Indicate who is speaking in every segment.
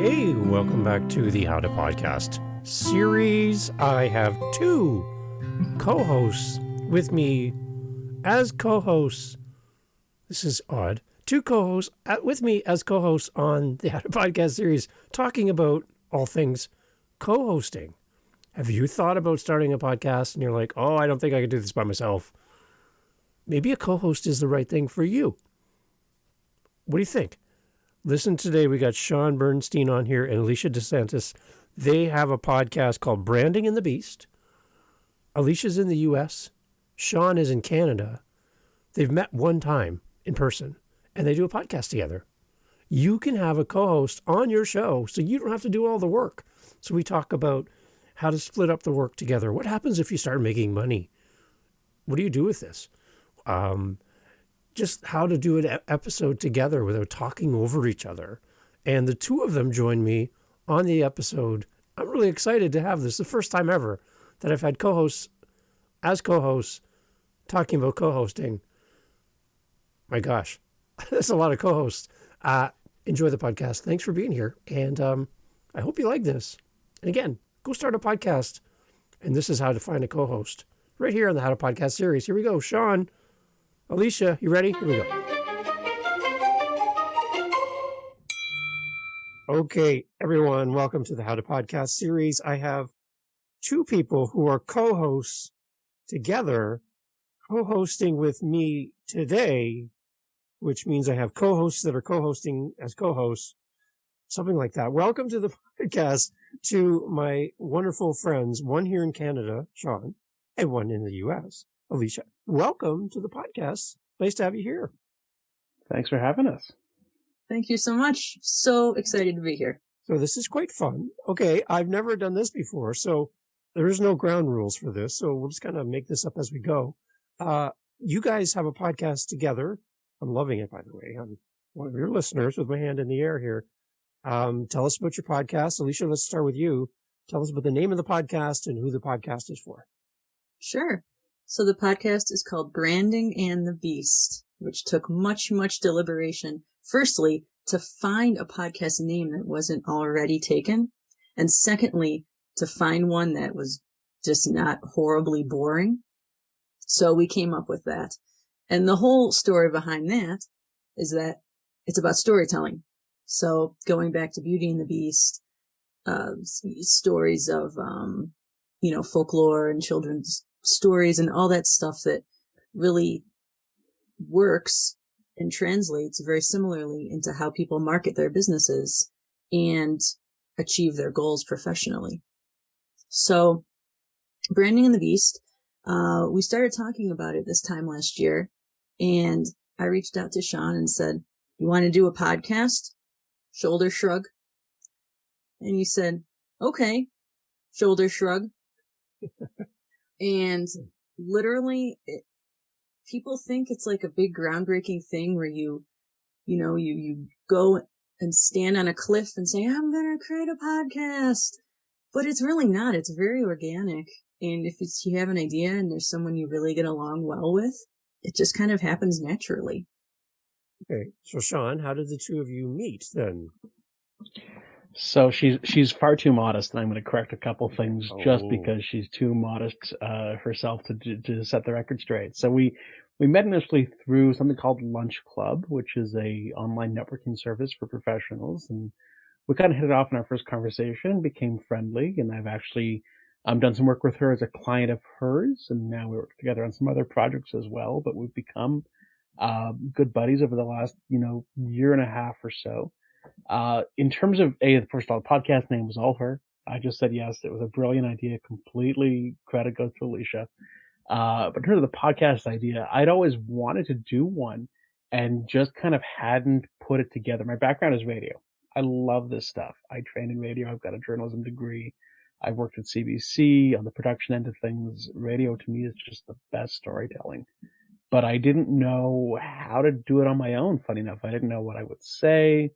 Speaker 1: Hey, welcome back to the How to Podcast series. I have two co-hosts with me as co-hosts. This is odd. Two co-hosts with me as co-hosts on the How to Podcast series, talking about all things co-hosting. Have you thought about starting a podcast and you're like, oh, I don't think I can do this by myself? Maybe a co-host is the right thing for you. What do you think? Listen, today we got Shaun Bernstein on here and Alicia Disantis. They have a podcast called Branding and the Beast. Alicia's in the U.S. Shaun is in Canada. They've met one time in person, and they do a podcast together. You can have a co-host on your show, so you don't have to do all the work. So we talk about how to split up the work together. What happens if you start making money? What do you do with this? Just how to do an episode together without talking over each other. And the two of them joined me on the episode. I'm really excited to have this. The first time ever that I've had co-hosts talking about co-hosting. My gosh, that's a lot of co-hosts. Enjoy the podcast. Thanks for being here. And I hope you like this. And again, go start a podcast. And this is how to find a co-host right here on the How to Podcast series. Here we go. Shaun, Alicia, you ready? Here we go. Okay, everyone, welcome to the How to Podcast series. I have two people who are co-hosts together, co-hosting with me today, which means I have co-hosts that are co-hosting as co-hosts, something like that. Welcome to the podcast to my wonderful friends, one here in Canada, Shaun, and one in the U.S., Alicia. Welcome to the podcast. Nice to have you here.
Speaker 2: Thanks for having us.
Speaker 3: Thank you so much. So excited to be here.
Speaker 1: So this is quite fun. Okay, I've never done this before, so there is no ground rules for this. So we'll just kind of make this up as we go. You guys have a podcast together. I'm loving it, by the way. I'm one of your listeners with my hand in the air here. Tell us about your podcast. Alicia, let's start with you. Tell us about the name of the podcast and who the podcast is for.
Speaker 3: Sure. So the podcast is called Branding and the Beast, which took much, much deliberation. Firstly, to find a podcast name that wasn't already taken. And secondly, to find one that was just not horribly boring. So we came up with that. And the whole story behind that is that it's about storytelling. So going back to Beauty and the Beast, stories of, folklore and children's stories and all that stuff that really works and translates very similarly into how people market their businesses and achieve their goals professionally. So Branding and the Beast, we started talking about it this time last year, and I reached out to Shaun and said, you want to do a podcast? Shoulder shrug. And he said, okay, shoulder shrug. And literally, people think it's like a big groundbreaking thing where you go and stand on a cliff and say, I'm going to create a podcast. But it's really not. It's very organic. And if you have an idea and there's someone you really get along well with, it just kind of happens naturally.
Speaker 1: Okay. So Shaun, how did the two of you meet then?
Speaker 2: So she's far too modest, and I'm going to correct a couple things just because she's too modest herself to set the record straight. So we met initially through something called Lunch Club, which is a online networking service for professionals, and we kind of hit it off in our first conversation, became friendly, and I've actually done some work with her as a client of hers, and now we work together on some other projects as well. But we've become good buddies over the last year and a half or so. In terms of first of all, the podcast name was all her. I just said yes. It was a brilliant idea. Completely credit goes to Alicia. But in terms of the podcast idea, I'd always wanted to do one and just kind of hadn't put it together. My background is radio. I love this stuff. I trained in radio. I've got a journalism degree. I've worked at CBC on the production end of things. Radio to me is just the best storytelling. But I didn't know how to do it on my own, funny enough. I didn't know what I would say.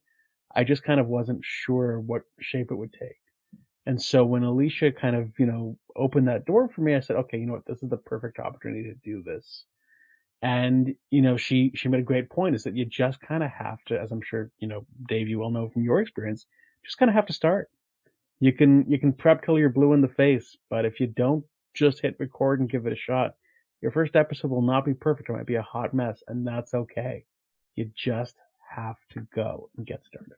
Speaker 2: I just kind of wasn't sure what shape it would take. And so when Alicia kind of, opened that door for me, I said, okay, you know what, this is the perfect opportunity to do this. And, she made a great point, is that you just kind of have to, as I'm sure, Dave, you all know from your experience, just kind of have to start. You can prep till you're blue in the face, but if you don't just hit record and give it a shot, your first episode will not be perfect. It might be a hot mess, and that's okay. You just have to go and get started.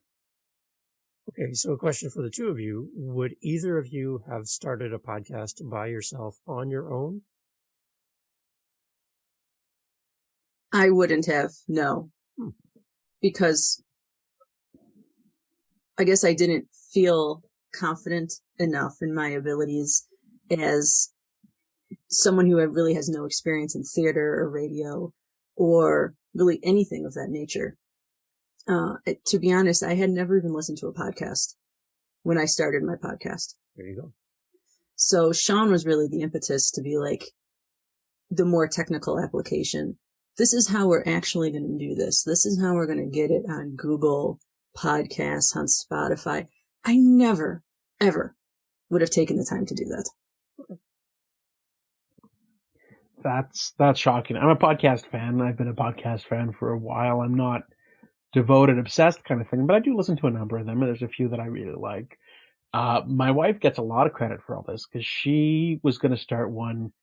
Speaker 1: Okay, so a question for the two of you. Would either of you have started a podcast by yourself on your own?
Speaker 3: I wouldn't have, no. Because I guess I didn't feel confident enough in my abilities as someone who really has no experience in theater or radio or really anything of that nature. To be honest, I had never even listened to a podcast when I started my podcast.
Speaker 1: There you go.
Speaker 3: So Shaun was really the impetus to be like the more technical application. This is how we're actually going to do this. This is how we're going to get it on Google Podcasts, on Spotify. I never, ever would have taken the time to do that.
Speaker 2: That's shocking. I'm a podcast fan. I've been a podcast fan for a while. I'm not devoted, obsessed kind of thing, but I do listen to a number of them, and there's a few that I really like. My wife gets a lot of credit for all this because she was going to start one.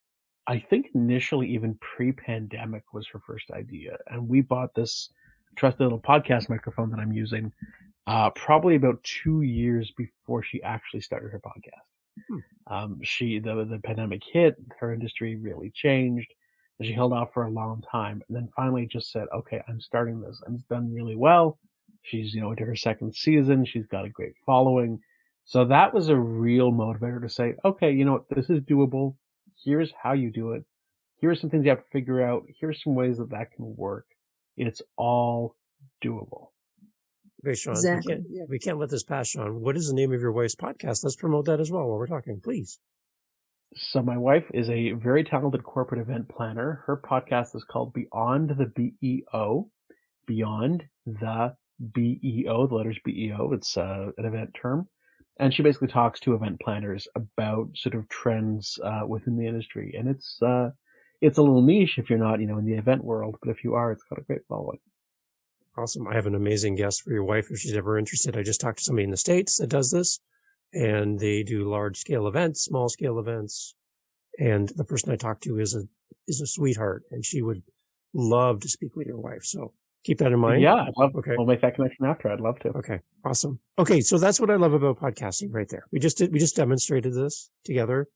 Speaker 2: I think initially even pre-pandemic was her first idea, and we bought this trusted little podcast microphone that I'm using probably about 2 years before she actually started her podcast. The pandemic hit, her industry really changed, and she held off for a long time, and then finally just said, "Okay, I'm starting this," and it's done really well. She's into her second season. She's got a great following, so that was a real motivator to say, "Okay, you know what? This is doable. Here's how you do it. Here's some things you have to figure out. Here's some ways that can work. It's all doable."
Speaker 1: Okay, Shaun,
Speaker 3: Exactly.
Speaker 1: we can't let this pass, Shaun. What is the name of your wife's podcast? Let's promote that as well while we're talking, please.
Speaker 2: So my wife is a very talented corporate event planner. Her podcast is called Beyond the BEO. Beyond the BEO, the letters BEO. It's an event term. And she basically talks to event planners about sort of trends within the industry. And it's a little niche if you're not, in the event world, but if you are, it's got a great following.
Speaker 1: Awesome. I have an amazing guest for your wife if she's ever interested. I just talked to somebody in the States that does this, and they do large scale events, small scale events. And the person I talked to is a sweetheart, and she would love to speak with your wife. So keep that in mind.
Speaker 2: Yeah, I'd love.
Speaker 1: Okay.
Speaker 2: We'll make that connection after. I'd love to.
Speaker 1: Okay. Awesome. Okay. So that's what I love about podcasting right there. We just demonstrated this together.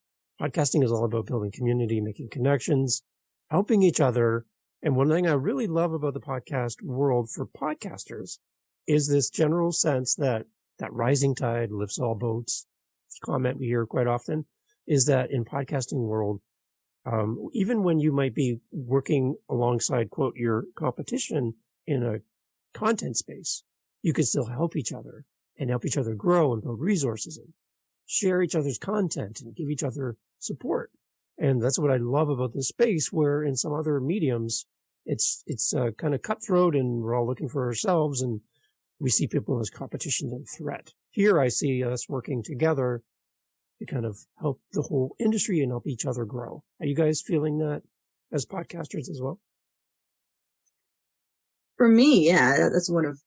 Speaker 1: Podcasting is all about building community, making connections, helping each other. And one thing I really love about the podcast world for podcasters is this general sense that rising tide lifts all boats. This comment we hear quite often is that in podcasting world, even when you might be working alongside, quote, your competition in a content space, you can still help each other and help each other grow and build resources and share each other's content and give each other support. And that's what I love about this space, where in some other mediums, it's kind of cutthroat and we're all looking for ourselves and we see people as competition and threat. Here I see us working together to kind of help the whole industry and help each other grow. Are you guys feeling that as podcasters as well?
Speaker 3: For me, yeah, that's one of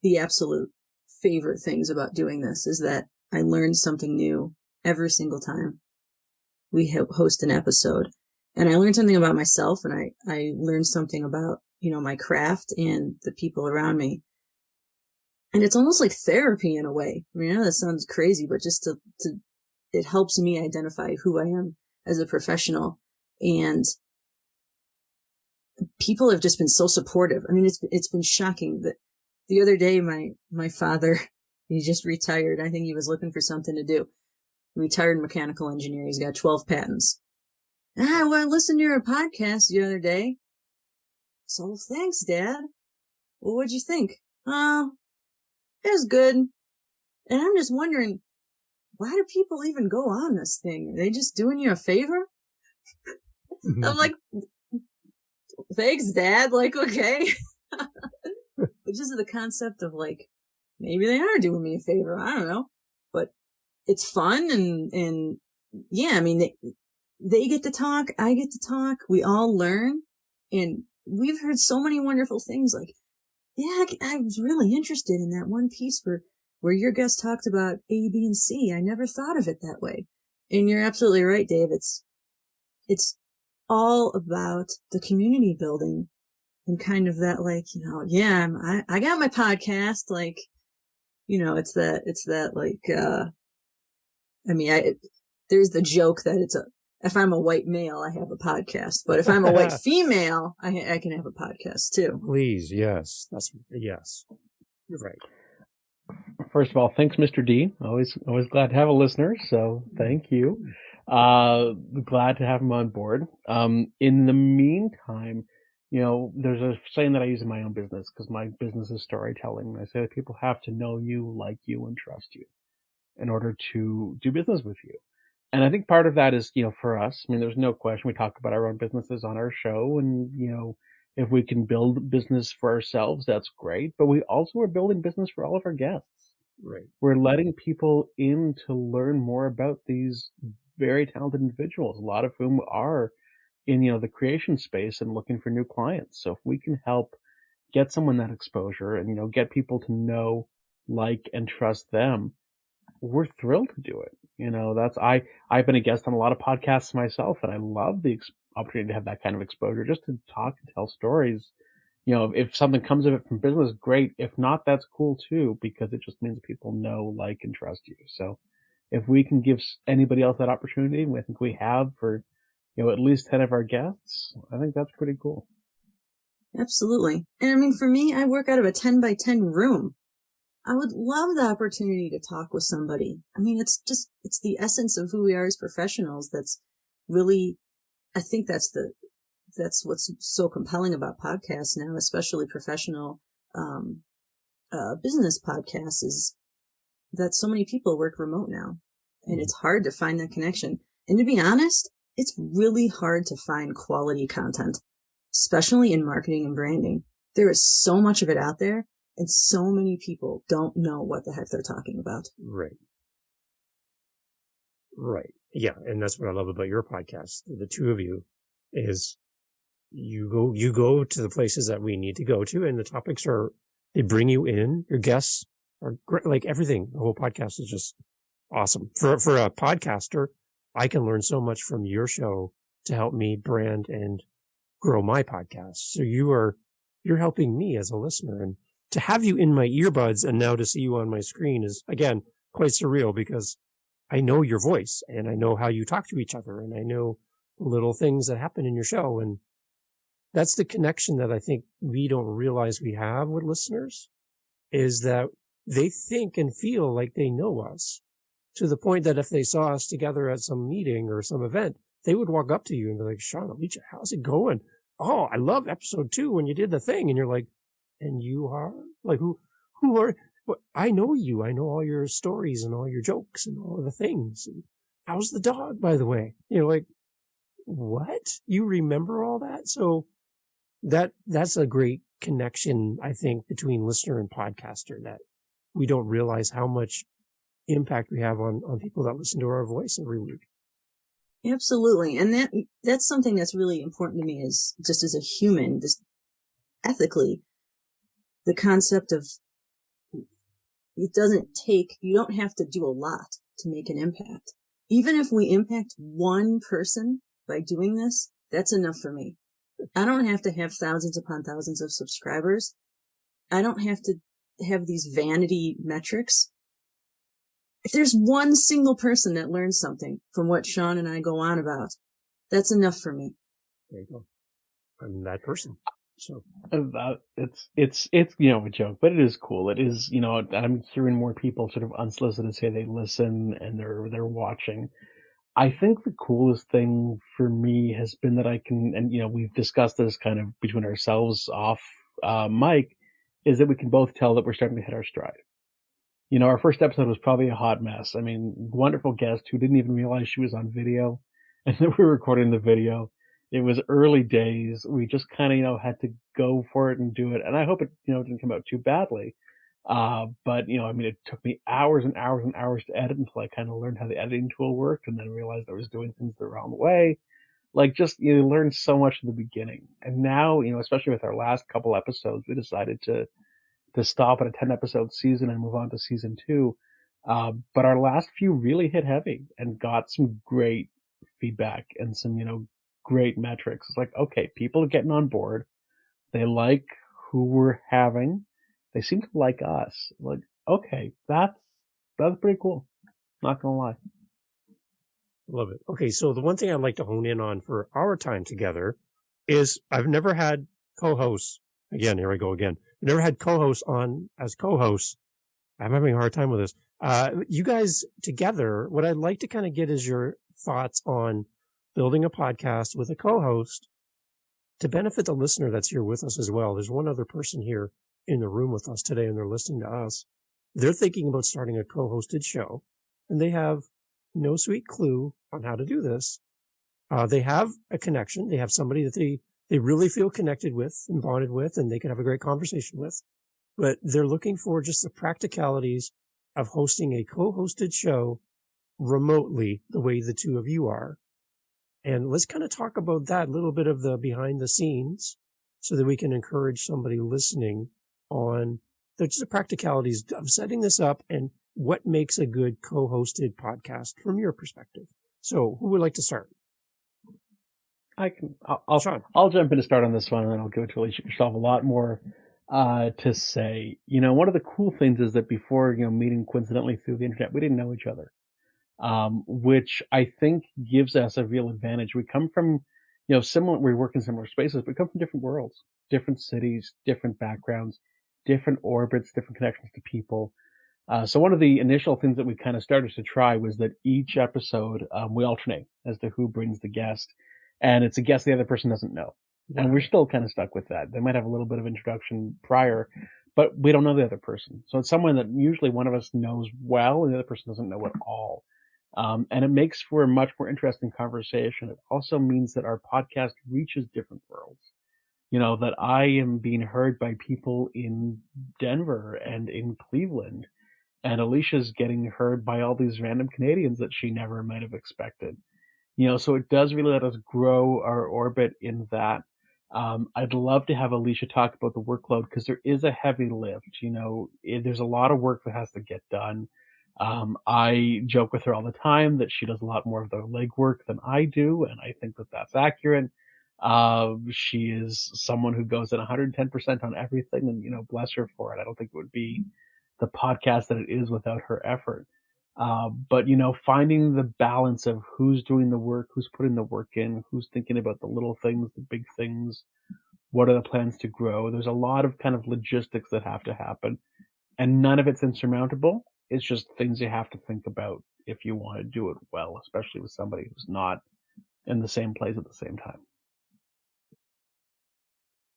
Speaker 3: the absolute favorite things about doing this is that I learn something new every single time we host an episode. And I learned something about myself, and I learned something about, my craft and the people around me. And it's almost like therapy in a way. I mean, I know that sounds crazy, but just it helps me identify who I am as a professional. And people have just been so supportive. I mean, it's been shocking that the other day, my father, he just retired. I think he was looking for something to do. Retired mechanical engineer. He's got 12 patents. I listened to your podcast the other day. So thanks, Dad. Well, what'd you think? It was good. And I'm just wondering, why do people even go on this thing? Are they just doing you a favor? I'm like, thanks, Dad. Like, okay. But just the concept of like, maybe they are doing me a favor. I don't know. But it's fun and yeah, I mean, they get to talk. I get to talk. We all learn. And we've heard so many wonderful things like, yeah, I was really interested in that one piece where where your guest talked about A, B, and C. I never thought of it that way. And you're absolutely right, Dave. It's all about the community building and kind of that, like, I got my podcast, like, it's that like, there's the joke that if I'm a white male, I have a podcast, but if I'm a white female, I can have a podcast too.
Speaker 1: Please, yes. Yes. You're right.
Speaker 2: First of all, thanks, Mr. D. Always glad to have a listener, so thank you. Glad to have him on board. In the meantime, there's a saying that I use in my own business because my business is storytelling. I say that people have to know you, like you, and trust you in order to do business with you. And I think part of that is, for us, there's no question we talk about our own businesses on our show, and, if we can build business for ourselves, that's great. But we also are building business for all of our guests.
Speaker 1: Right.
Speaker 2: We're letting people in to learn more about these very talented individuals, a lot of whom are in, the creation space and looking for new clients. So if we can help get someone that exposure and, get people to know, like, and trust them, we're thrilled to do it. I've been a guest on a lot of podcasts myself, and I love the opportunity to have that kind of exposure, just to talk and tell stories. If something comes of it from business, great. If not, that's cool too, because it just means people know, like, and trust you. So if we can give anybody else that opportunity, and I think we have for, at least 10 of our guests, I think that's pretty cool.
Speaker 3: Absolutely. And for me, I work out of a 10 by 10 room. I would love the opportunity to talk with somebody. It's the essence of who we are as professionals. That's really, I think that's what's so compelling about podcasts now, especially professional, business podcasts, is that so many people work remote now, and it's hard to find that connection. And to be honest, it's really hard to find quality content, especially in marketing and branding. There is so much of it out there. And so many people don't know what the heck they're talking about.
Speaker 1: Right. Right. Yeah. And that's what I love about your podcast. The two of you is you go to the places that we need to go to, and the topics they bring you in. Your guests are great. Like everything. The whole podcast is just awesome. For a podcaster, I can learn so much from your show to help me brand and grow my podcast. So you're helping me as a listener, and to have you in my earbuds and now to see you on my screen is, again, quite surreal, because I know your voice and I know how you talk to each other, and I know little things that happen in your show. And that's the connection that I think we don't realize we have with listeners, is that they think and feel like they know us, to the point that if they saw us together at some meeting or some event, they would walk up to you and be like, Shaun, Alicia, how's it going? Oh, I love episode 2 when you did the thing. And you're like, and you are? Like, who are, I know you. I know all your stories and all your jokes and all the things. And how's the dog, by the way? Like, what? You remember all that? So that's a great connection, I think, between listener and podcaster, that we don't realize how much impact we have on people that listen to our voice every week.
Speaker 3: Absolutely. And that's something that's really important to me, is just as a human, just ethically, the concept of you don't have to do a lot to make an impact. Even if we impact one person by doing this, that's enough for me. I don't have to have thousands upon thousands of subscribers. I don't have to have these vanity metrics. If there's one single person that learns something from what Shaun and I go on about, that's enough for me.
Speaker 1: There you go. I'm that person. So
Speaker 2: it's a joke, but it is cool. It is, I'm hearing more people sort of unsolicited say they listen and they're watching. I think the coolest thing for me has been that I can, and we've discussed this kind of between ourselves off mic, is that we can both tell that we're starting to hit our stride. Our first episode was probably a hot mess. Wonderful guest who didn't even realize she was on video, and then we were recording the video. It was early days. We just kind of, had to go for it and do it. And I hope it, didn't come out too badly. But it took me hours and hours and hours to edit until I kind of learned how the editing tool worked, and then realized I was doing things the wrong way. Like, just, you learn so much in the beginning. And now, especially with our last couple episodes, we decided to, to stop at a 10 episode season and move on to season 2. But our last few really hit heavy and got some great feedback and some, great metrics. It's like, okay, people are getting on board. They like who we're having. They seem to like us. Like, okay, that's pretty cool. Not gonna lie.
Speaker 1: Love it. Okay, so the one thing I'd like to hone in on for our time together is I've never had co-hosts. Again, here I go again. I've never had co-hosts on as co-hosts. I'm having a hard time with this. You guys together, what I'd like to kind of get is your thoughts on building a podcast with a co-host to benefit the listener that's here with us as well. There's one other person here in the room with us today, and they're listening to us. They're thinking about starting a co-hosted show, and they have no sweet clue on how to do this. They have a connection. They have somebody that they really feel connected with and bonded with, and they can have a great conversation with. But they're looking for just the practicalities of hosting a co-hosted show remotely the way the two of you are. And let's kind of talk about that, a little bit of the behind the scenes so that we can encourage somebody listening on the practicalities of setting this up and what makes a good co-hosted podcast from your perspective. So who would like to start?
Speaker 2: I'll jump in to start on this one, and then I'll give it to Alicia. Yourself a lot more to say. One of the cool things is that before, meeting coincidentally through the internet, we didn't know each other, which I think gives us a real advantage. We come from, similar. We work in similar spaces, but we come from different worlds, different cities, different backgrounds, different orbits, different connections to people. So one of the initial things that we kind of started to try was that each episode we alternate as to who brings the guest, and it's a guest the other person doesn't know. Wow. And we're still kind of stuck with that. They might have a little bit of introduction prior, but we don't know the other person. So it's someone that usually one of us knows well and the other person doesn't know at all. And it makes for a much more interesting conversation. It also means that our podcast reaches different worlds. That I am being heard by people in Denver and in Cleveland, and Alicia's getting heard by all these random Canadians that she never might have expected. So it does really let us grow our orbit in that. I'd love to have Alicia talk about the workload because there is a heavy lift. There's a lot of work that has to get done. I joke with her all the time that she does a lot more of the legwork than I do, and I think that that's accurate. She is someone who goes at 110% on everything, and, bless her for it. I don't think it would be the podcast that it is without her effort. But, finding the balance of who's doing the work, who's putting the work in, who's thinking about the little things, the big things, what are the plans to grow? There's a lot of kind of logistics that have to happen, and none of it's insurmountable. It's just things you have to think about if you want to do it well, especially with somebody who's not in the same place at the same time.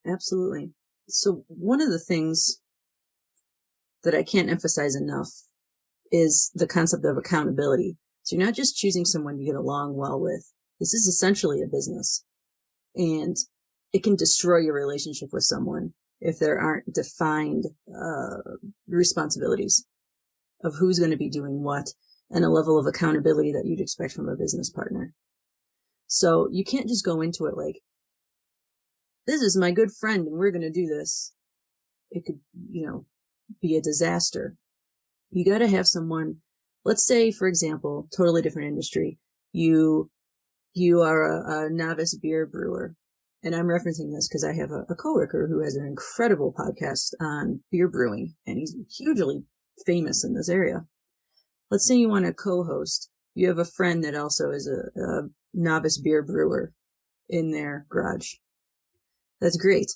Speaker 3: Absolutely. So one of the things that I can't emphasize enough is the concept of accountability. So you're not just choosing someone you get along well with. This is essentially a business, and it can destroy your relationship with someone if there aren't defined responsibilities of who's going to be doing what and a level of accountability that you'd expect from a business partner. So you can't just go into it like, this is my good friend and we're going to do this. It could, be a disaster. You got to have someone, let's say, for example, totally different industry. You are a novice beer brewer. And I'm referencing this because I have a coworker who has an incredible podcast on beer brewing, and he's hugely famous in this area. Let's say you want to co-host. You have a friend that also is a novice beer brewer in their garage. That's great.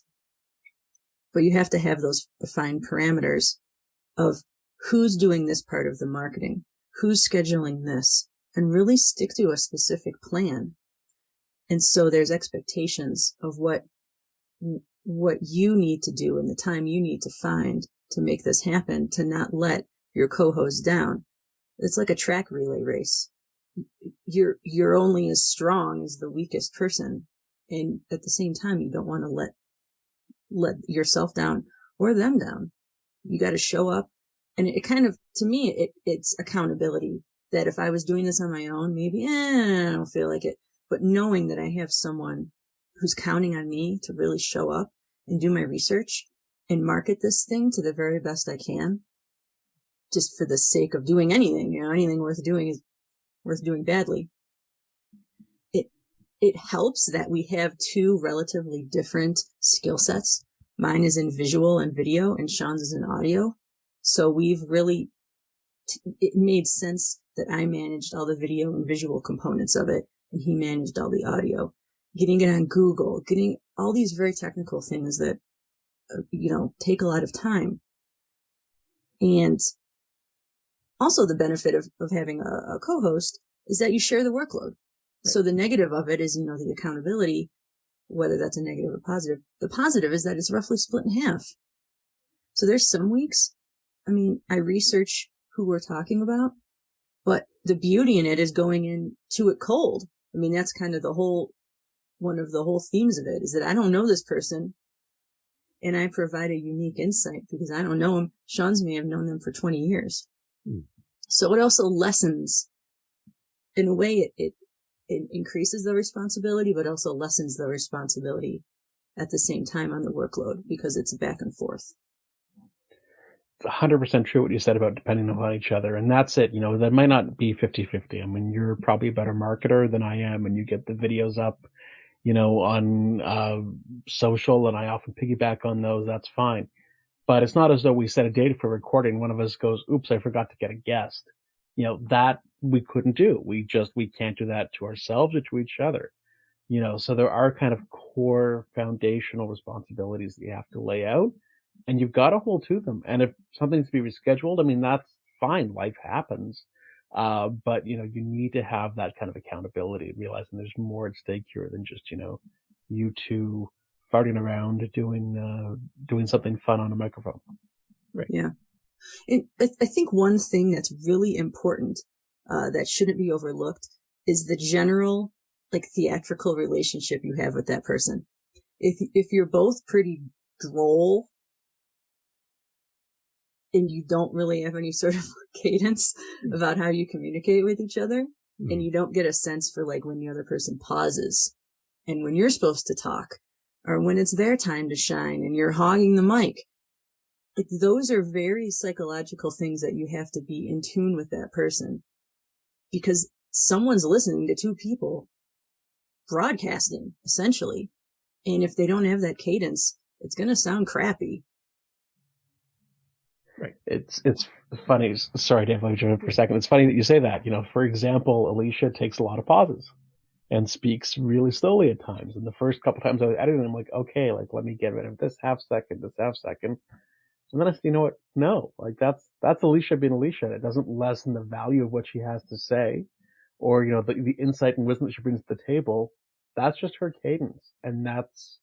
Speaker 3: But you have to have those defined parameters of who's doing this part of the marketing, who's scheduling this, and really stick to a specific plan. And so there's expectations of what you need to do and the time you need to find to make this happen, to not let your co-host down. It's like a track relay race. You're only as strong as the weakest person. And at the same time, you don't want to let yourself down or them down. You got to show up. And it kind of, to me, it's accountability that if I was doing this on my own, maybe, I don't feel like it. But knowing that I have someone who's counting on me to really show up and do my research and market this thing to the very best I can, just for the sake of doing anything. Anything worth doing is worth doing badly. It helps that we have two relatively different skill sets. Mine is in visual and video, and Shaun's is in audio. So we've really, it made sense that I managed all the video and visual components of it, and he managed all the audio. Getting it on Google, getting all these very technical things that, take a lot of time. And also the benefit of having a co-host is that you share the workload. Right. So the negative of it is, the accountability, whether that's a negative or positive. The positive is that it's roughly split in half. So there's some weeks, I research who we're talking about, but the beauty in it is going into it cold. That's kind of one of the whole themes of it, is that I don't know this person, and I provide a unique insight because I don't know them. Shaun's may have known them for 20 years. So it also lessens, in a way, it increases the responsibility, but also lessens the responsibility at the same time on the workload because it's back and forth.
Speaker 2: It's 100% true what you said about depending on each other. And that's it. That might not be 50-50. You're probably a better marketer than I am, and you get the videos up, on social, and I often piggyback on those. That's fine. But it's not as though we set a date for recording. One of us goes, oops, I forgot to get a guest. That we couldn't do. We can't do that to ourselves or to each other. So there are kind of core foundational responsibilities that you have to lay out, and you've got to hold to them. And if something's to be rescheduled, that's fine. Life happens. But you need to have that kind of accountability, realizing there's more at stake here than just, you two farting around doing something fun on a microphone.
Speaker 3: Right. Yeah. And I think one thing that's really important, that shouldn't be overlooked is the general, theatrical relationship you have with that person. If you're both pretty droll and you don't really have any sort of cadence about how you communicate with each other, and you don't get a sense for when the other person pauses and when you're supposed to talk, or when it's their time to shine and you're hogging the mic, those are very psychological things that you have to be in tune with that person, because someone's listening to two people broadcasting, essentially. And if they don't have that cadence, it's going to sound crappy.
Speaker 2: Right. It's funny. Sorry, Dave, let me jump in for a second. It's funny that you say that. For example, Alicia takes a lot of pauses and speaks really slowly at times. And the first couple times I was editing, I'm like, okay, let me get rid of this half second. And then I said, you know what? No, that's Alicia being Alicia. It doesn't lessen the value of what she has to say, or, the insight and wisdom that she brings to the table. That's just her cadence. And that's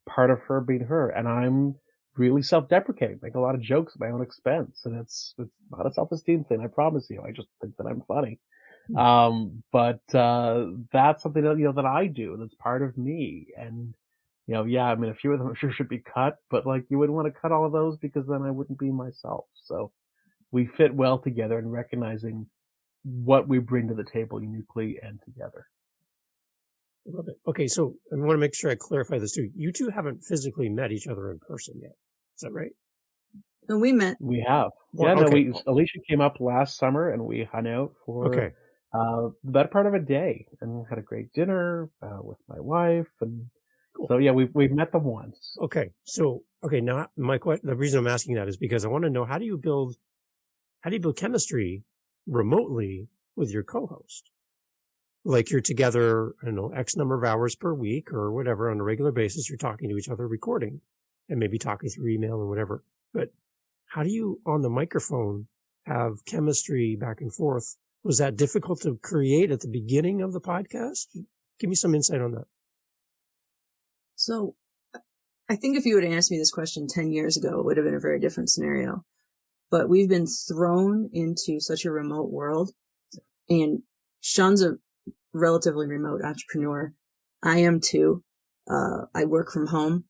Speaker 2: part of her being her. And I'm really self-deprecating, make a lot of jokes at my own expense. And it's not a self-esteem thing, I promise you. I just think that I'm funny. But that's something that, that I do. That's part of me. And, a few of them I'm sure should be cut, but you wouldn't want to cut all of those because then I wouldn't be myself. So we fit well together in recognizing what we bring to the table uniquely and together.
Speaker 1: I love it. Okay, so I want to make sure I clarify this too. You two haven't physically met each other in person yet. Is that right?
Speaker 3: No, we met.
Speaker 2: We have.
Speaker 1: Well,
Speaker 2: yeah,
Speaker 1: okay.
Speaker 2: no, Alicia came up last summer and we hung out for the better part of a day and had a great dinner with my wife. And cool. So, yeah, we've met them once.
Speaker 1: Okay. So, now the reason I'm asking that is because I want to know, how do you build chemistry remotely with your co-host? You're together, I don't know, X number of hours per week or whatever on a regular basis. You're talking to each other, recording, and maybe talking through email or whatever. But how do you, on the microphone, have chemistry back and forth? Was that difficult to create at the beginning of the podcast? Give me some insight on that.
Speaker 3: So I think if you would have asked me this question 10 years ago, it would have been a very different scenario. But we've been thrown into such a remote world, and Shaun's a relatively remote entrepreneur. I am too. I work from home.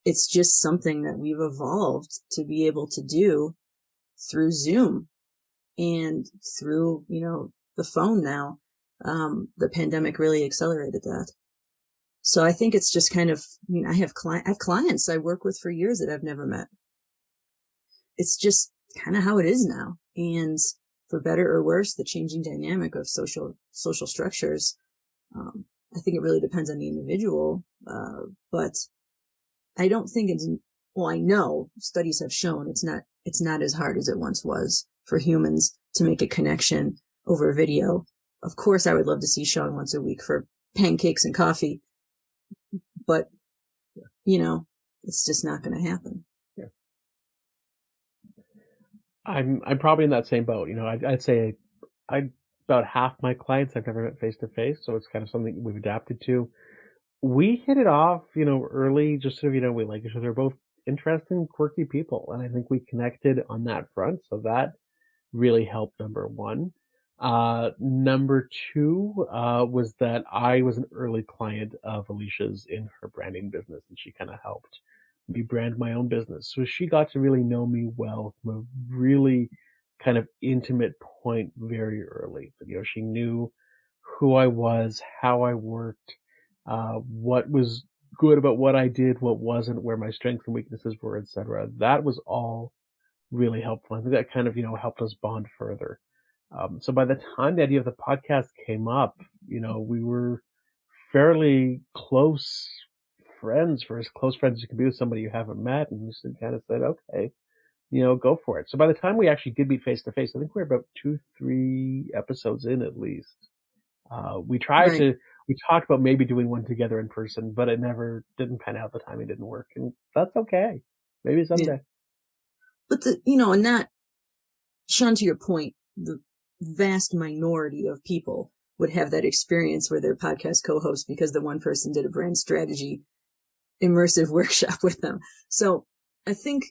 Speaker 3: It's just something that we've evolved to be able to do through Zoom and through, the phone now. The pandemic really accelerated that. So I think it's just kind of, I have clients I work with for years that I've never met. It's just kind of how it is now. And for better or worse, the changing dynamic of social structures, I think it really depends on the individual. But I don't think I know studies have shown it's not as hard as it once was for humans to make a connection over video. Of course, I would love to see Shaun once a week for pancakes and coffee, but it's just not going to happen.
Speaker 2: Yeah. I'm probably in that same boat. I'd say about half my clients I've never met face to face, so it's kind of something we've adapted to. We hit it off, early, just sort of, we like each other, both interesting, quirky people, and I think we connected on that front, so that really helped, number one. Number two was that I was an early client of Alicia's in her branding business, and she kind of helped me brand my own business. So she got to really know me well from a really kind of intimate point very early. She knew who I was, how I worked, what was good about what I did, what wasn't, where my strengths and weaknesses were, etc. That was all really helpful. I think that kind of, helped us bond further. So by the time the idea of the podcast came up, we were fairly close friends, for as close friends as you can be with somebody you haven't met, and we just kind of said, okay, go for it. So by the time we actually did meet face to face, I think we were about 2-3 episodes in at least. We talked about maybe doing one together in person, but it never didn't pan out. The timing didn't work, and that's okay. Maybe someday.
Speaker 3: Yeah. But and that, Shaun, to your point, the vast minority of people would have that experience where they're podcast co-hosts because the one person did a brand strategy immersive workshop with them. So I think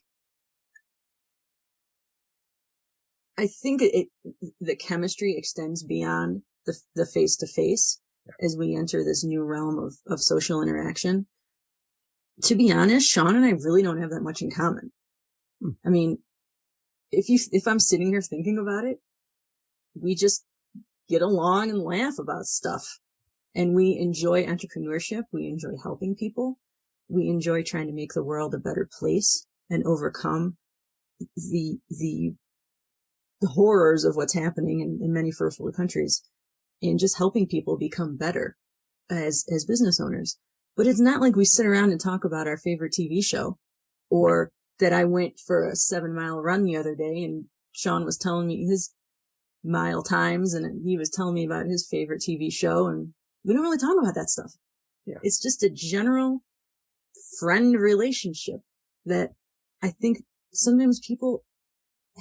Speaker 3: the chemistry extends beyond the face to face as we enter this new realm of social interaction. To be honest, Shaun and I really don't have that much in common. I mean, if I'm sitting here thinking about it, we just get along and laugh about stuff, and we enjoy entrepreneurship. We enjoy helping people. We enjoy trying to make the world a better place and overcome the horrors of what's happening in many first world countries, and just helping people become better as business owners. But it's not like we sit around and talk about our favorite TV show, or that I went for a 7-mile run the other day and Shaun was telling me his mile times and he was telling me about his favorite TV show, and we don't really talk about that stuff. Yeah. It's just a general friend relationship that I think sometimes people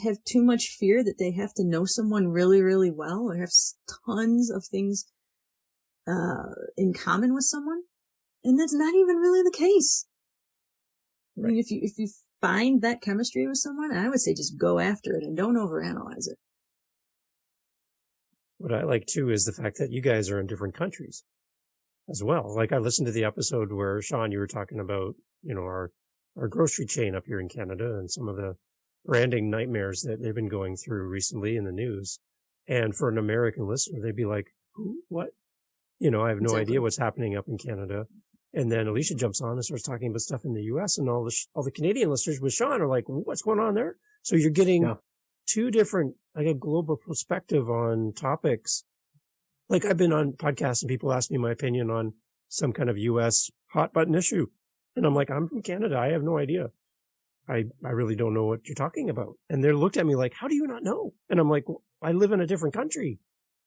Speaker 3: have too much fear that they have to know someone really, really well or have tons of things in common with someone. And that's not even really the case. Right. I mean, if you find that chemistry with someone, I would say just go after it and don't overanalyze it.
Speaker 1: What I like too is the fact that you guys are in different countries as well. Like I listened to the episode where Shaun, you were talking about, our grocery chain up here in Canada and some of the branding nightmares that they've been going through recently in the news. And for an American listener, they'd be like, who, what? I have no idea what's happening up in Canada. And then Alicia jumps on and starts talking about stuff in the U.S. and all the Canadian listeners with Shaun are like, what's going on there? So you're getting two different, like a global perspective on topics. Like I've been on podcasts and people ask me my opinion on some kind of U.S. hot button issue. And I'm like, I'm from Canada. I have no idea. I really don't know what you're talking about. And they looked at me like, how do you not know? And I'm like, well, I live in a different country.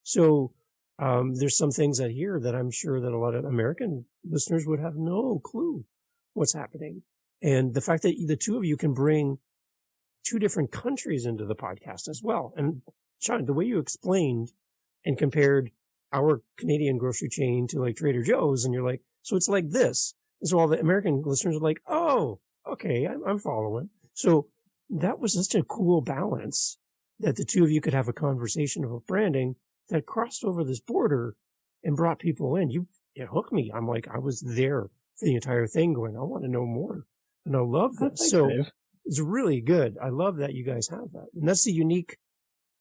Speaker 1: So there's some things I hear that I'm sure that a lot of American listeners would have no clue what's happening. And the fact that the two of you can bring two different countries into the podcast as well. And Shaun, the way you explained and compared our Canadian grocery chain to like Trader Joe's, and you're like, so it's like this. And so all the American listeners are like, oh, okay, I'm following. So that was just a cool balance that the two of you could have a conversation about branding that crossed over this border and brought people in. It hooked me. I'm like, I was there for the entire thing going, I want to know more. And I love this.
Speaker 2: Thanks,
Speaker 1: so
Speaker 2: Dave.
Speaker 1: It's really good. I love that you guys have that. And that's the unique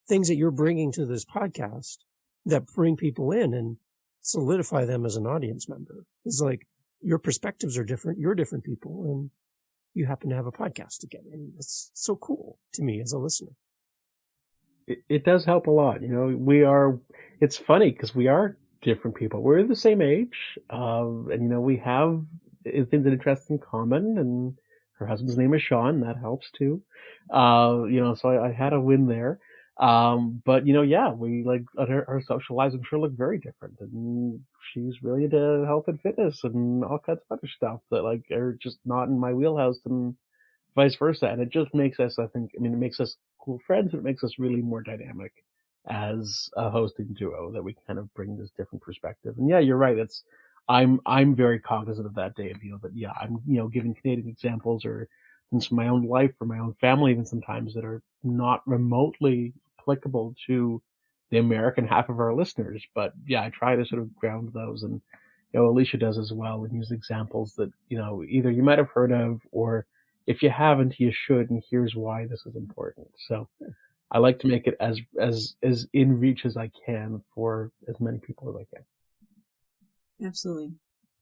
Speaker 1: things that you're bringing to this podcast that bring people in and solidify them as an audience member. It's like, your perspectives are different. You're different people, and you happen to have a podcast together. And it's so cool to me as a listener.
Speaker 2: It does help a lot. It's funny because we are different people. We're the same age, and we have things and interests in common. And her husband's name is Shaun. That helps too. So I had a win there. But yeah, we like our social lives, I'm sure, look very different. And she's really into health and fitness and all kinds of other stuff that like are just not in my wheelhouse, and vice versa. And it just makes us, it makes us cool friends, but it makes us really more dynamic as a hosting duo, that we kind of bring this different perspective. And yeah, you're right. I'm very cognizant of that, Dave, that, yeah, I'm, giving Canadian examples or things from my own life or my own family, even sometimes, that are not remotely applicable to the American half of our listeners. But yeah, I try to sort of ground those, and, Alicia does as well, and use examples that, either you might have heard of, or if you haven't, you should, and here's why this is important. So I like to make it as in reach as I can for as many people as I can.
Speaker 3: Absolutely.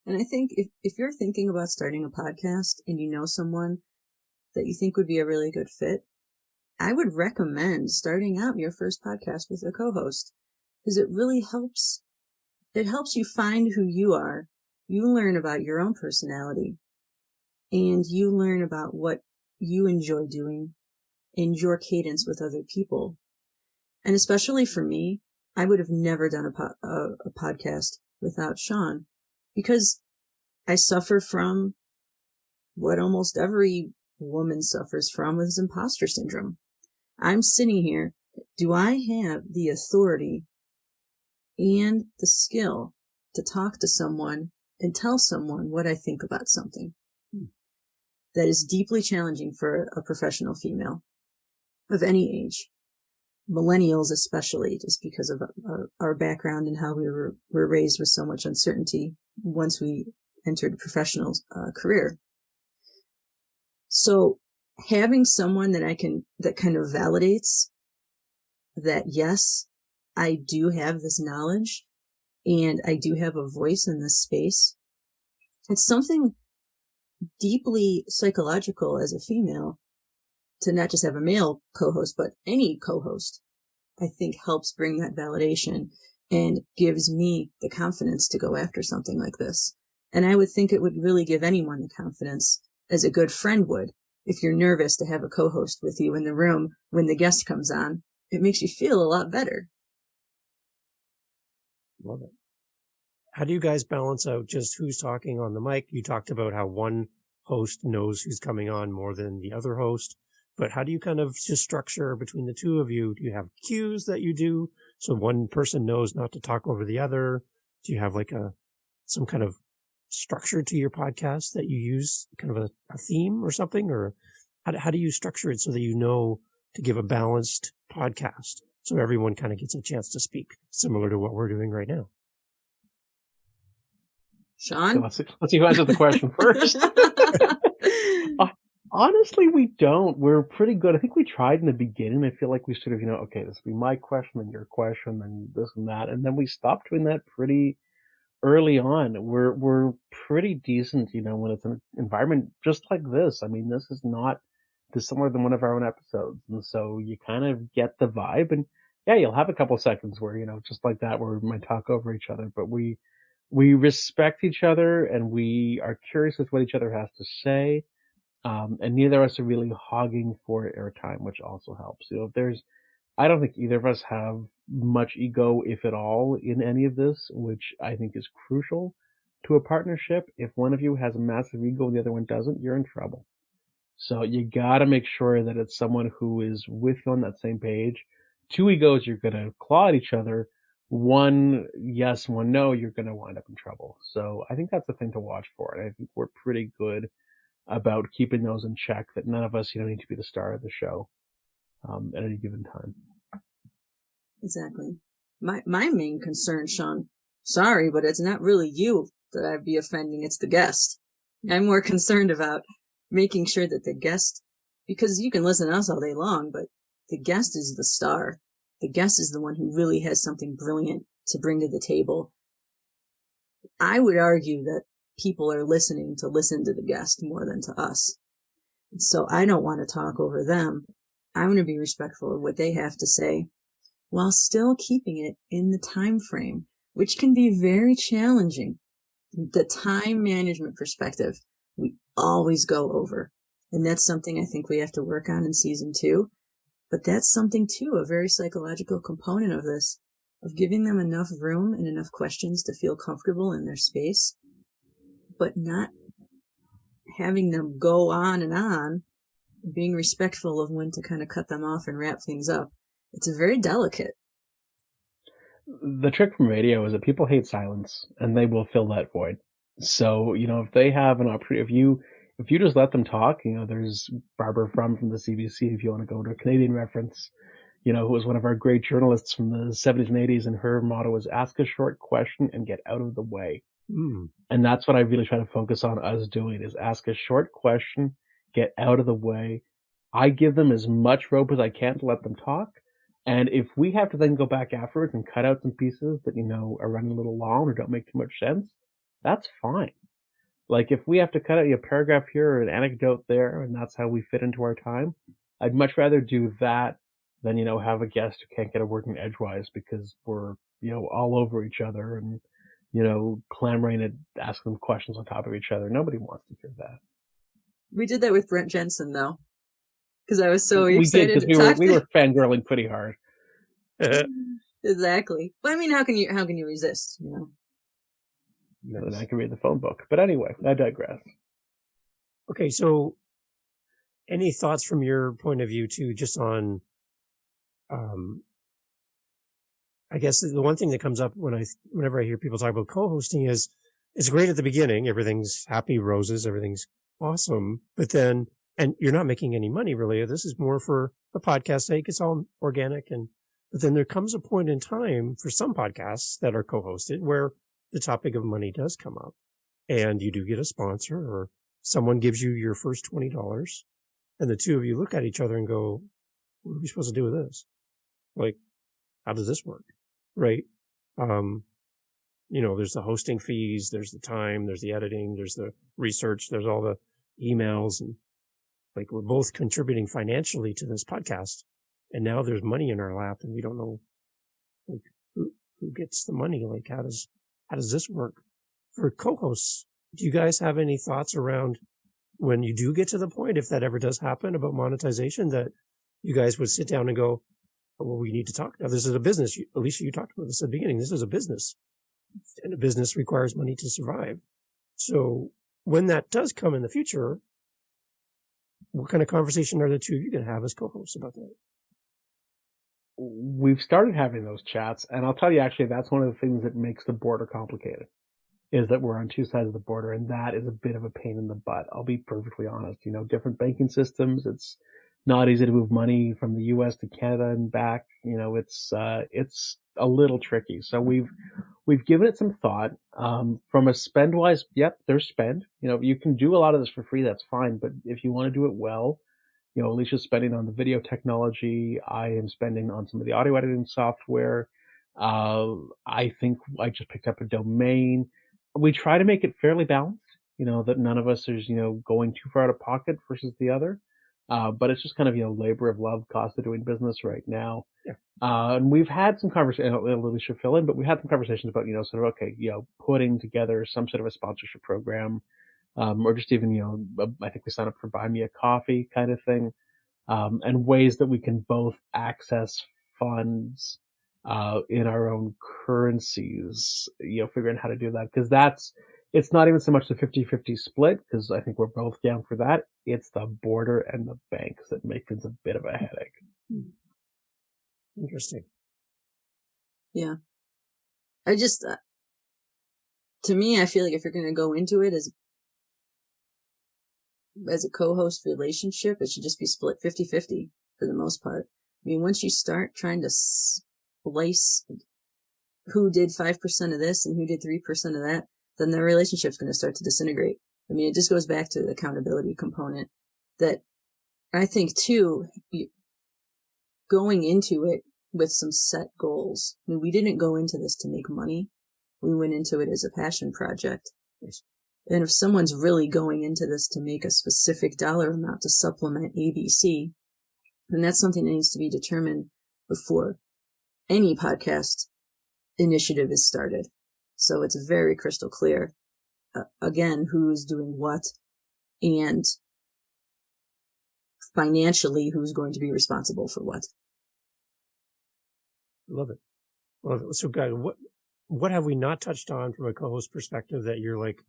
Speaker 3: And I think if you're thinking about starting a podcast and you know someone that you think would be a really good fit, I would recommend starting out your first podcast with a co-host, because it really helps. It helps you find who you are. You learn about your own personality, and you learn about what you enjoy doing and your cadence with other people. And especially for me, I would have never done a podcast without Shaun, because I suffer from what almost every woman suffers from, is imposter syndrome. I'm sitting here. Do I have the authority and the skill to talk to someone and tell someone what I think about something? That is deeply challenging for a professional female of any age, millennials especially, just because of our background and how we were raised with so much uncertainty once we entered a professional career. So having someone that kind of validates that, yes, I do have this knowledge and I do have a voice in this space. It's something deeply psychological as a female to not just have a male co-host, but any co-host, I think, helps bring that validation and gives me the confidence to go after something like this. And I would think it would really give anyone the confidence, as a good friend would. If you're nervous to have a co-host with you in the room when the guest comes on, it makes you feel a lot better.
Speaker 1: Love it. How do you guys balance out just who's talking on the mic? You talked about how one host knows who's coming on more than the other host, but how do you kind of just structure between the two of you? Do you have cues that you do so one person knows not to talk over the other? Do you have like some kind of structure to your podcast that you use, kind of a theme or something? Or how do you structure it so that you know to give a balanced podcast so everyone kind of gets a chance to speak, similar to what we're doing right now?
Speaker 3: Shaun?
Speaker 2: So let's see who answers the question first. Honestly, we don't. We're pretty good. I think we tried in the beginning. I feel like we sort of, okay, this will be my question, then your question, then this and that. And then we stopped doing that pretty early on. We're pretty decent, when it's an environment just like this. I mean, this is not dissimilar than one of our own episodes. And so you kind of get the vibe. And yeah, you'll have a couple seconds where, just like that, where we might talk over each other. But we respect each other, and we are curious with what each other has to say. And neither of us are really hogging for airtime, which also helps. I don't think either of us have much ego, if at all, in any of this, which I think is crucial to a partnership. If one of you has a massive ego and the other one doesn't, you're in trouble. So you gotta make sure that it's someone who is with you on that same page. Two egos, you're gonna claw at each other. One yes, one no, you're gonna wind up in trouble. So I think that's the thing to watch for. And I think we're pretty good about keeping those in check, that none of us, need to be the star of the show at any given time.
Speaker 3: Exactly. My main concern, Shaun, sorry, but it's not really you that I'd be offending, it's the guest. I'm more concerned about making sure that the guest, because you can listen to us all day long, but the guest is the star. The guest is the one who really has something brilliant to bring to the table. I would argue that people are listening to listen to the guest more than to us. And so I don't want to talk over them. I'm going to be respectful of what they have to say while still keeping it in the time frame, which can be very challenging. The time management perspective, we always go over. And that's something I think we have to work on in season 2. But that's something too, a very psychological component of this, of giving them enough room and enough questions to feel comfortable in their space, but not having them go on, being respectful of when to kind of cut them off and wrap things up. It's very delicate.
Speaker 2: The trick from radio is that people hate silence, and they will fill that void. So, if they have an opportunity, if you just let them talk, there's Barbara from the CBC, if you want to go to a Canadian reference, who was one of our great journalists from the 70s and 80s, and her motto was ask a short question and get out of the way. And that's what I really try to focus on us doing, is ask a short question, get out of the way. I give them as much rope as I can to let them talk. And if we have to then go back afterwards and cut out some pieces that, are running a little long or don't make too much sense, that's fine. Like, if we have to cut out a paragraph here or an anecdote there, and that's how we fit into our time, I'd much rather do that than, have a guest who can't get a word in edgewise because we're, all over each other and, clamoring and asking them questions on top of each other. Nobody wants to hear that.
Speaker 3: We did that with Brent Jensen, though, because I was so excited
Speaker 2: to talk. We were fangirling pretty hard.
Speaker 3: Exactly. But I mean, how can you resist?
Speaker 2: And I can read the phone book. But anyway, I digress.
Speaker 1: Okay, so any thoughts from your point of view too, just on, I guess the one thing that comes up whenever I hear people talk about co-hosting is it's great at the beginning. Everything's happy roses. Everything's awesome. But then, and you're not making any money really. This is more for the podcast sake. It's all organic. But then there comes a point in time for some podcasts that are co-hosted where the topic of money does come up and you do get a sponsor or someone gives you your first $20 and the two of you look at each other and go, what are we supposed to do with this? Like, how does this work? Right. There's the hosting fees, there's the time, there's the editing, there's the research, there's all the emails, and like we're both contributing financially to this podcast. And now there's money in our lap and we don't know like who gets the money. Like how does this work? For co-hosts, do you guys have any thoughts around when you do get to the point, if that ever does happen, about monetization, that you guys would sit down and go, oh, well, we need to talk. Now, this is a business. Alicia, you talked about this at the beginning. This is a business. And a business requires money to survive. So when that does come in the future, what kind of conversation are the two of you going to have as co-hosts about that?
Speaker 2: We've started having those chats, and I'll tell you, actually, that's one of the things that makes the border complicated, is that we're on two sides of the border, and that is a bit of a pain in the butt. I'll be perfectly honest. Different banking systems. It's not easy to move money from the U.S. to Canada and back. It's a little tricky. So we've given it some thought. From a spend wise, yep, there's spend. You can do a lot of this for free. That's fine. But if you want to do it well, Alicia's spending on the video technology. I am spending on some of the audio editing software. I think I just picked up a domain. We try to make it fairly balanced, that none of us is, going too far out of pocket versus the other. But it's just kind of, labor of love, cost of doing business right now.
Speaker 1: Yeah.
Speaker 2: And we've had some conversations, Alicia fill in, but we had some conversations about, sort of, okay, putting together some sort of a sponsorship program. Or just even, I think we signed up for Buy Me a Coffee kind of thing, and ways that we can both access funds in our own currencies, figuring out how to do that. Because it's not even so much the 50-50 split, because I think we're both down for that. It's the border and the banks that make things a bit of a headache.
Speaker 1: Interesting.
Speaker 3: Yeah. I just, to me, I feel like if you're going to go into it as a co-host relationship, it should just be split 50-50 for the most part. I mean, once you start trying to splice who did 5% of this and who did 3% of that, then the relationship's going to start to disintegrate. I mean, it just goes back to the accountability component that I think too, going into it with some set goals. I mean, we didn't go into this to make money. We went into it as a passion project. And if someone's really going into this to make a specific dollar amount to supplement ABC, then that's something that needs to be determined before any podcast initiative is started. So it's very crystal clear, again, who's doing what, and financially who's going to be responsible for what.
Speaker 1: Love it. Love it. So, guys, what have we not touched on from a co-host perspective that you're like,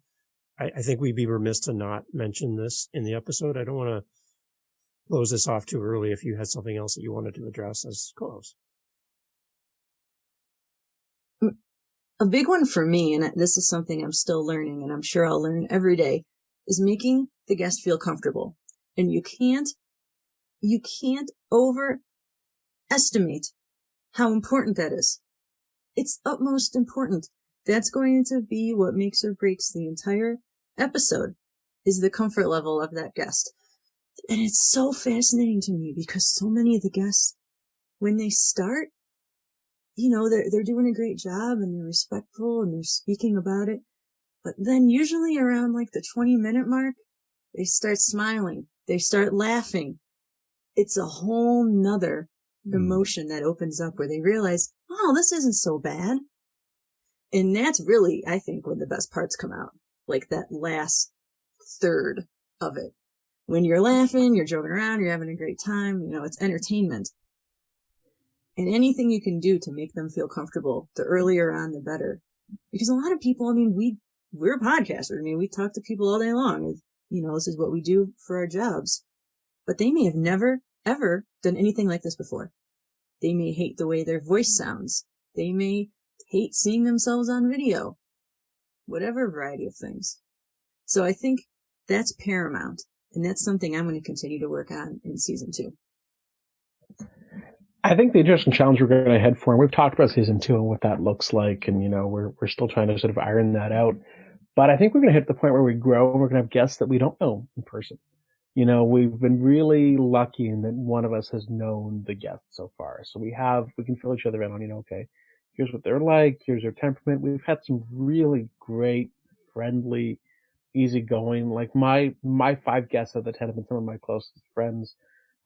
Speaker 1: I think we'd be remiss to not mention this in the episode. I don't want to close this off too early if you had something else that you wanted to address as co-host.
Speaker 3: A big one for me, and this is something I'm still learning, and I'm sure I'll learn every day, is making the guest feel comfortable. And you can't overestimate how important that is. It's utmost important. That's going to be what makes or breaks the entire episode, is the comfort level of that guest. And it's so fascinating to me because so many of the guests, when they start, they're doing a great job and they're respectful and they're speaking about it. But then usually around like the 20-minute mark, they start smiling. They start laughing. It's a whole nother emotion that opens up where they realize, oh, this isn't so bad. And that's really, I think, when the best parts come out. Like that last third of it. When you're laughing, you're joking around, you're having a great time, it's entertainment. And anything you can do to make them feel comfortable, the earlier on, the better. Because a lot of people, we're podcasters. We talk to people all day long. This is what we do for our jobs. But they may have never, ever done anything like this before. They may hate the way their voice sounds. They may hate seeing themselves on video. Whatever variety of things. So I think that's paramount. And that's something I'm going to continue to work on in season 2.
Speaker 2: I think the interesting challenge we're going to head for, and we've talked about season 2 and what that looks like, and we're still trying to sort of iron that out. But I think we're going to hit the point where we grow and we're going to have guests that we don't know in person. We've been really lucky in that one of us has known the guest so far. So we can fill each other in on, okay, here's what they're like, here's their temperament. We've had some really great, friendly, easygoing, like my 5 guests of the 10 have been some of my closest friends.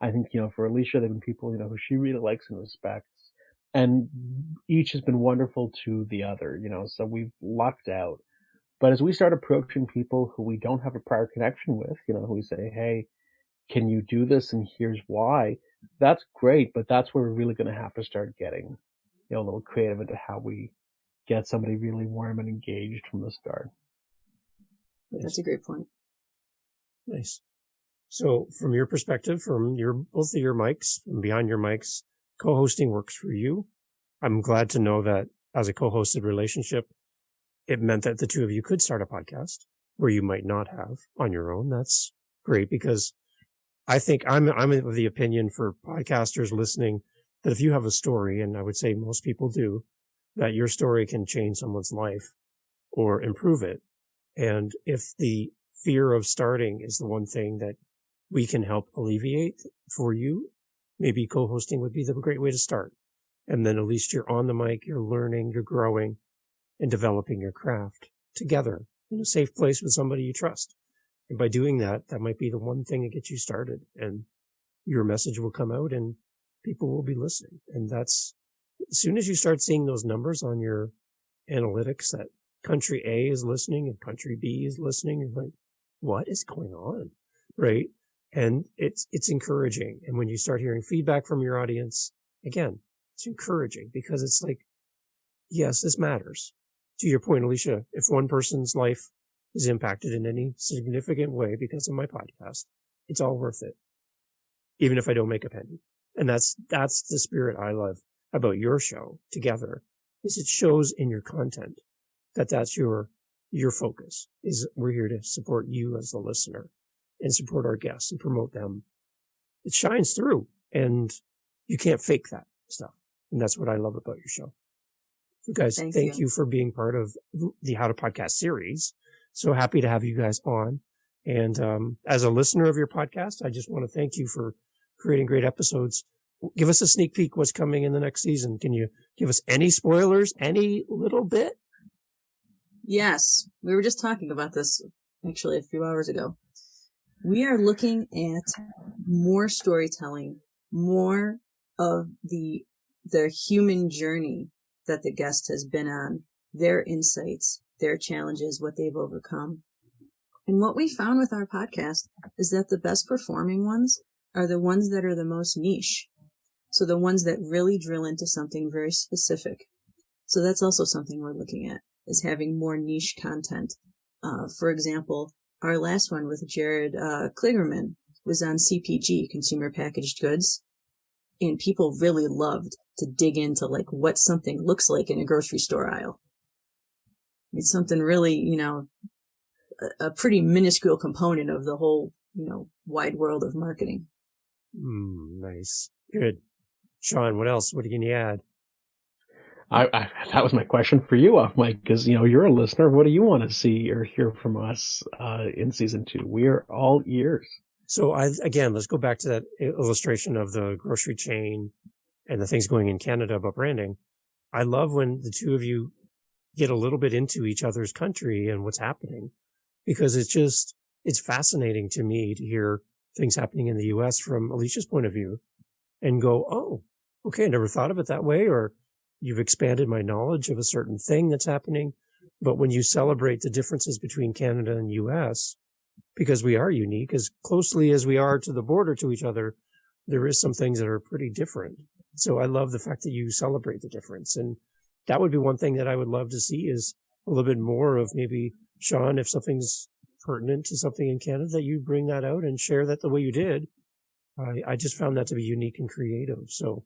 Speaker 2: I think, for Alicia, they've been people, who she really likes and respects. And each has been wonderful to the other, so we've lucked out. But as we start approaching people who we don't have a prior connection with, who we say, hey, can you do this? And here's why. That's great, but that's where we're really going to have to start getting, a little creative into how we get somebody really warm and engaged from the start.
Speaker 3: That's a great point.
Speaker 1: Nice. So from your perspective, from both of your mics, from behind your mics, co-hosting works for you. I'm glad to know that as a co-hosted relationship, it meant that the two of you could start a podcast where you might not have on your own. That's great because I think I'm of the opinion for podcasters listening that if you have a story, and I would say most people do, that your story can change someone's life or improve it. And if the fear of starting is the one thing that we can help alleviate for you, maybe co-hosting would be the great way to start. And then at least you're on the mic, you're learning, you're growing, and developing your craft together in a safe place with somebody you trust. And by doing that, that might be the one thing that gets you started. And your message will come out and people will be listening. And that's, as soon as you start seeing those numbers on your analytics that country A is listening and country B is listening, you're like, what is going on? Right? And it's encouraging. And when you start hearing feedback from your audience, again, it's encouraging because it's like, yes, this matters. To your point, Alicia, if one person's life is impacted in any significant way because of my podcast, it's all worth it. Even if I don't make a penny. And that's the spirit I love about your show together, is it shows in your content that that's your focus, is we're here to support you as the listener and support our guests and promote them. It shines through and you can't fake that stuff. And that's what I love about your show. So guys, thank you for being part of the How to Podcast series. So happy to have you guys on. And as a listener of your podcast, I just want to thank you for creating great episodes. Give us a sneak peek what's coming in the next season. Can you give us any spoilers, any little bit?
Speaker 3: Yes. We were just talking about this actually a few hours ago. We are looking at more storytelling, more of the human journey that the guest has been on, their insights, their challenges, what they've overcome. And what we found with our podcast is that the best performing ones are the ones that are the most niche. So the ones that really drill into something very specific. So that's also something we're looking at, is having more niche content. For example, our last one with Jared Kligerman was on CPG, consumer packaged goods. And people really loved to dig into like what something looks like in a grocery store aisle. It's something really, a pretty minuscule component of the whole, wide world of marketing.
Speaker 1: Nice. Good. Shaun, what else? What can you add?
Speaker 2: That was my question for you, off mic, because you're a listener. What do you want to see or hear from us in season 2? We're all ears.
Speaker 1: So let's go back to that illustration of the grocery chain and the things going in Canada about branding. I love when the two of you get a little bit into each other's country and what's happening, because it's fascinating to me to hear things happening in the US from Alicia's point of view and go, oh, okay, I never thought of it that way, or you've expanded my knowledge of a certain thing that's happening. But when you celebrate the differences between Canada and US, because we are unique, as closely as we are to the border to each other, there is some things that are pretty different. So I love the fact that you celebrate the difference. And that would be one thing that I would love to see, is a little bit more of maybe, Shaun, if something's pertinent to something in Canada, that you bring that out and share that the way you did. I just found that to be unique and creative. So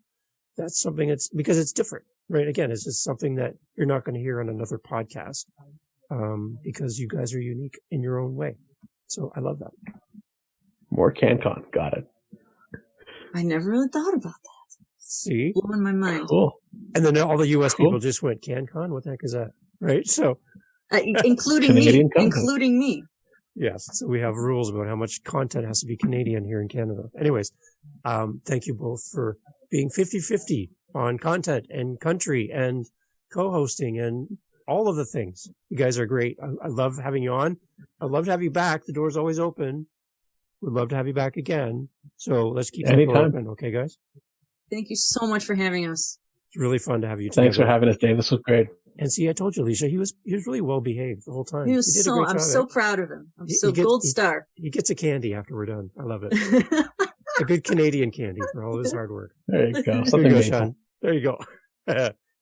Speaker 1: that's something because it's different, right? Again, it's just something that you're not going to hear on another podcast, because you guys are unique in your own way. So I love that.
Speaker 2: More CanCon. Got it.
Speaker 3: I never really thought about that.
Speaker 1: See?
Speaker 3: Blowing my mind.
Speaker 2: Cool.
Speaker 1: And then all the US people just went, CanCon? What the heck is that? Right? So,
Speaker 3: including me.
Speaker 1: Yes. So we have rules about how much content has to be Canadian here in Canada. Anyways, thank you both for being 50-50 on content and country and co-hosting and all of the things. You guys are great. I love having you on. I'd love to have you back. The door's always open. We'd love to have you back again. So let's keep the door open. Okay, guys?
Speaker 3: Thank you so much for having us.
Speaker 1: It's really fun to have you together.
Speaker 2: Thanks for having us, Dave. This was great.
Speaker 1: And see, I told you, Alicia, he was really well behaved the whole time.
Speaker 3: I'm so proud of him. Gold star.
Speaker 1: He gets a candy after we're done. I love it. A good Canadian candy for all of his hard work.
Speaker 2: There you go.
Speaker 1: There you go, Shaun. There you go.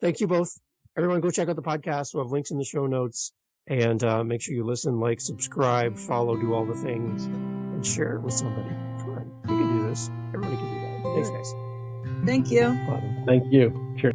Speaker 1: Thank you both. Everyone go check out the podcast. We'll have links in the show notes, and make sure you listen, like, subscribe, follow, do all the things, and share it with somebody. Come on. You can do this. Everybody can do that. Thanks, guys.
Speaker 3: Thank you.
Speaker 2: Thank you. Cheers.